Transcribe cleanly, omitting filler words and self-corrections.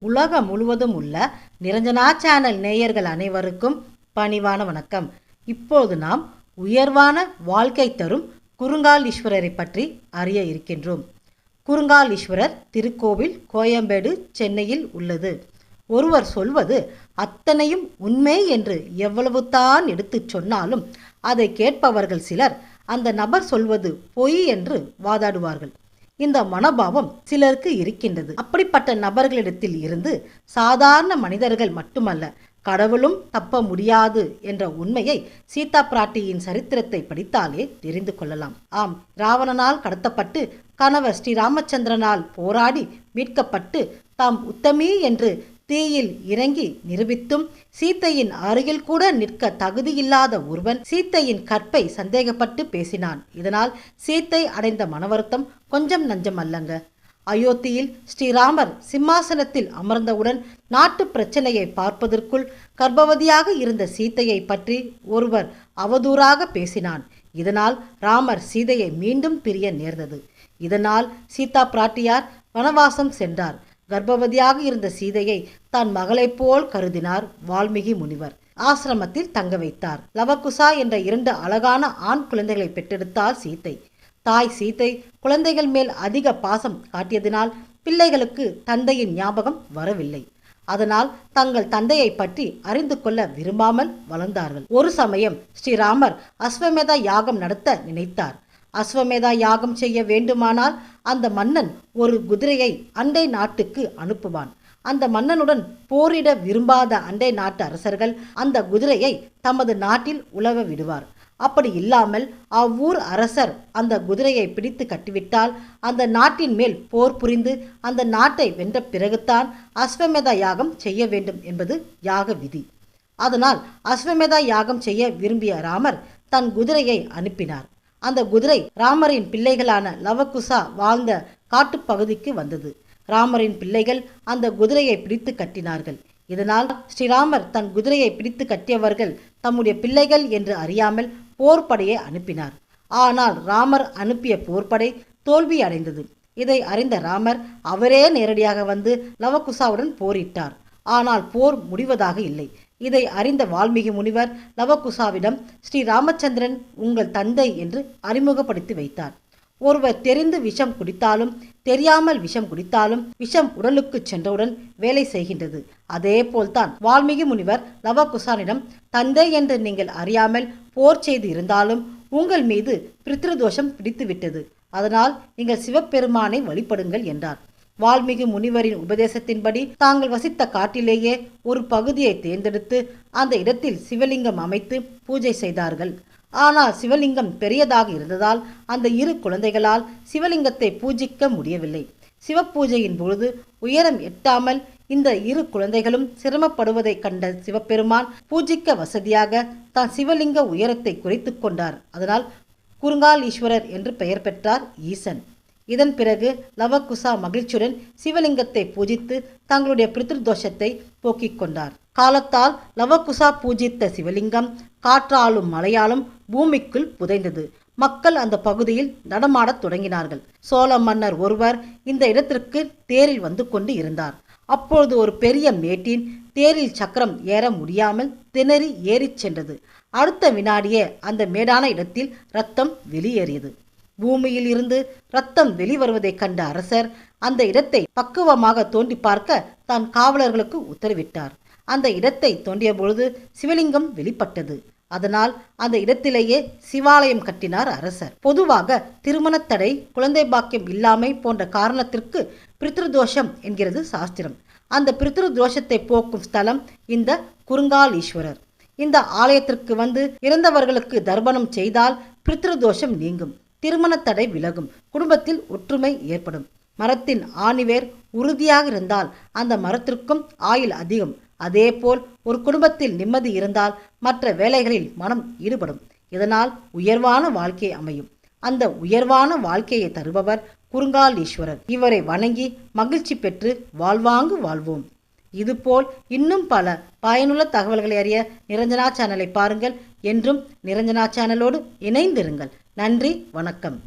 உலகம் முழுவதும் உள்ள நிரஞ்சனா சேனல் நேயர்கள் அனைவருக்கும் பணிவான வணக்கம். இப்போது நாம் உயர்வான வாழ்க்கை தரும் குறுங்கால் ஈஸ்வரரை பற்றி அறிய இருக்கின்றோம். குறுங்கால் ஈஸ்வரர் திருக்கோவில் கோயம்பேடு, சென்னையில் உள்ளது. ஒருவர் சொல்வது அத்தனையும் உண்மை என்று எவ்வளவு தான் எடுத்துச் சொன்னாலும் அதை கேட்பவர்கள் சிலர் அந்த நபர் சொல்வது பொய் என்று வாதாடுவார்கள். இந்த மனோபாவம் சிலருக்கு இருக்கின்றது. அப்படிப்பட்ட நபர்களிடத்தில் இருந்து சாதாரண மனிதர்கள் மட்டுமல்ல, கடவுளும் தப்ப முடியாது என்ற உண்மையை சீதா பிராட்டியின் சரித்திரத்தை படித்தாலே தெரிந்து கொள்ளலாம். ஆம், ராவணனால் கடத்தப்பட்டு கணவர் ஸ்ரீராமச்சந்திரனால் போராடி மீட்கப்பட்டு தாம் உத்தமி என்று தீயில் இறங்கி நிரூபித்தும் சீத்தையின் அருகில் கூட நிற்க தகுதியில்லாத ஒருவன் சீத்தையின் கற்பை சந்தேகப்பட்டு பேசினான். இதனால் சீத்தை அடைந்த மனவருத்தம் கொஞ்சம் நஞ்சம் அல்லங்க. அயோத்தியில் ஸ்ரீராமர் சிம்மாசனத்தில் அமர்ந்தவுடன் நாட்டு பிரச்சனையை பார்ப்பதற்குள் கர்ப்பவதியாக இருந்த சீத்தையை பற்றி ஒருவர் அவதூறாக பேசினான். இதனால் ராமர் சீதையை மீண்டும் பிரிய நேர்ந்தது. இதனால் சீதா பிராட்டியார் வனவாசம் சென்றார். கர்ப்பவதியாக இருந்த சீதையை தான் மகளைப் போல் கருதினார் வால்மீகி முனிவர். ஆசிரமத்தில் தங்க வைத்தார். லவகுசா என்ற 2 அழகான ஆண் குழந்தைகளை பெற்றெடுத்தார் சீத்தை. தாய் சீத்தை குழந்தைகள் மேல் அதிக பாசம் காட்டியதினால் பிள்ளைகளுக்கு தந்தையின் ஞாபகம் வரவில்லை. அதனால் தங்கள் தந்தையை பற்றி அறிந்து கொள்ள விரும்பாமல் வளர்ந்தார்கள். ஒரு சமயம் ஸ்ரீராமர் அஸ்வமேதா யாகம் நடத்த நினைத்தார். அஸ்வமேதா யாகம் செய்ய வேண்டுமானால் அந்த மன்னன் ஒரு குதிரையை அண்டை நாட்டுக்கு அனுப்புவான். அந்த மன்னனுடன் போரிட விரும்பாத அண்டை நாட்டு அரசர்கள் அந்த குதிரையை தமது நாட்டில் உலவ விடுவார். அப்படி இல்லாமல் அவ்வூர் அரசர் அந்த குதிரையை பிடித்து கட்டிவிட்டால் அந்த நாட்டின் மேல் போர் புரிந்து அந்த நாட்டை வென்ற பிறகுதான் அஸ்வமேதா யாகம் செய்ய வேண்டும் என்பது யாக விதி. அதனால் அஸ்வமேதா யாகம் செய்ய விரும்பிய ராமர் தன் குதிரையை அனுப்பினார். அந்த குதிரை ராமரின் பிள்ளைகளான லவகுசா வாழ்ந்த காட்டுப்பகுதிக்கு வந்தது. ராமரின் பிள்ளைகள் அந்த குதிரையை பிடித்து கட்டினார்கள். இதனால் ஸ்ரீராமர் தன் குதிரையை பிடித்து கட்டியவர்கள் தம்முடைய பிள்ளைகள் என்று அறியாமல் போர்படையை அனுப்பினார். ஆனால் ராமர் அனுப்பிய போர்படை தோல்வி அடைந்தது. இதை அறிந்த ராமர் அவரே நேரடியாக வந்து லவகுசாவுடன் போரிட்டார். ஆனால் போர் முடிவதாக இல்லை. இதை அறிந்த வால்மீகி முனிவர் லவகுசாவிடம் ஸ்ரீராமச்சந்திரன் உங்கள் தந்தை என்று அறிமுகப்படுத்தி வைத்தார். ஒருவர் தெரிந்து விஷம் குடித்தாலும் தெரியாமல் விஷம் குடித்தாலும் விஷம் உடலுக்கு சென்றவுடன் வேலை செய்கின்றது. அதே போல்தான் வால்மீகி முனிவர் லவகுசானிடம் தந்தை என்று நீங்கள் அறியாமல் போர் செய்து இருந்தாலும் உங்கள் மீது பித்ருதோஷம் பிடித்துவிட்டது. அதனால் நீங்கள் சிவபெருமானை வழிபடுங்கள் என்றார். வால்மீகி முனிவரின் உபதேசத்தின்படி தாங்கள் வசித்த காட்டிலேயே ஒரு பகுதியை தேர்ந்தெடுத்து அந்த இடத்தில் சிவலிங்கம் அமைத்து பூஜை செய்தார்கள். ஆனால் சிவலிங்கம் பெரியதாக இருந்ததால் அந்த 2 குழந்தைகளால் சிவலிங்கத்தை பூஜிக்க முடியவில்லை. சிவபூஜையின் பொழுது உயரம் எட்டாமல் இந்த 2 குழந்தைகளும் சிரமப்படுவதை கண்ட சிவபெருமான் பூஜிக்க வசதியாக தான் சிவலிங்க உயரத்தை குறைத்து கொண்டார். அதனால் குறுங்கால் ஈஸ்வரர் என்று பெயர் பெற்றார் ஈசன். இதன் பிறகு லவகுசா மகிழ்ச்சியுடன் சிவலிங்கத்தை பூஜித்து தங்களுடைய பித்ருதோஷத்தை போக்கிக் கொண்டார். காலத்தால் லவகுசா பூஜித்த சிவலிங்கம் காற்றாலும் மழையாலும் பூமிக்குள் புதைந்தது. மக்கள் அந்த பகுதியில் நடமாடத் தொடங்கினார்கள். சோழ மன்னர் ஒருவர் இந்த இடத்திற்கு தேரில் வந்து கொண்டு இருந்தார். அப்பொழுது ஒரு பெரிய மேட்டின் தேரில் சக்கரம் ஏற முடியாமல் திணறி ஏறிச் சென்றது. அடுத்த வினாடியே அந்த மேடான இடத்தில் இரத்தம் வெளியேறியது. பூமியில் இருந்து ரத்தம் வெளிவருவதை கண்ட அரசர் அந்த இடத்தை பக்குவமாக தோண்டி பார்க்க தான் காவலர்களுக்கு உத்தரவிட்டார். அந்த இடத்தை தோண்டிய பொழுது சிவலிங்கம் வெளிப்பட்டது. அதனால் அந்த இடத்திலேயே சிவாலயம் கட்டினார் அரசர். பொதுவாக திருமண தடை, குழந்தை பாக்கியம் இல்லாமை போன்ற காரணத்திற்கு பித்ருதோஷம் என்கிறது சாஸ்திரம். அந்த பித்ருதோஷத்தை போக்கும் ஸ்தலம் இந்த குறுங்கால் ஈஸ்வரர். இந்த ஆலயத்திற்கு வந்து இறந்தவர்களுக்கு தர்ப்பணம் செய்தால் பித்ருதோஷம் நீங்கும், திருமண தடை விலகும், குடும்பத்தில் ஒற்றுமை ஏற்படும். மரத்தின் ஆணிவேர் உறுதியாக இருந்தால் அந்த மரத்திற்கும் ஆயுள் அதிகம். அதேபோல் ஒரு குடும்பத்தில் நிம்மதி இருந்தால் மற்ற வேலைகளில் மனம் ஈடுபடும். இதனால் உயர்வான வாழ்க்கை அமையும். அந்த உயர்வான வாழ்க்கையை தருபவர் குறுங்கால் ஈஸ்வரர். இவரை வணங்கி மகிழ்ச்சி பெற்று வாழ்வாங்கு வாழ்வோம். இதுபோல் இன்னும் பல பயனுள்ள தகவல்களை அறிய நிரஞ்சனா சேனலை பாருங்கள். என்றும் நிரஞ்சனா சேனலோடு இணைந்திருங்கள். நன்றி, வணக்கம்.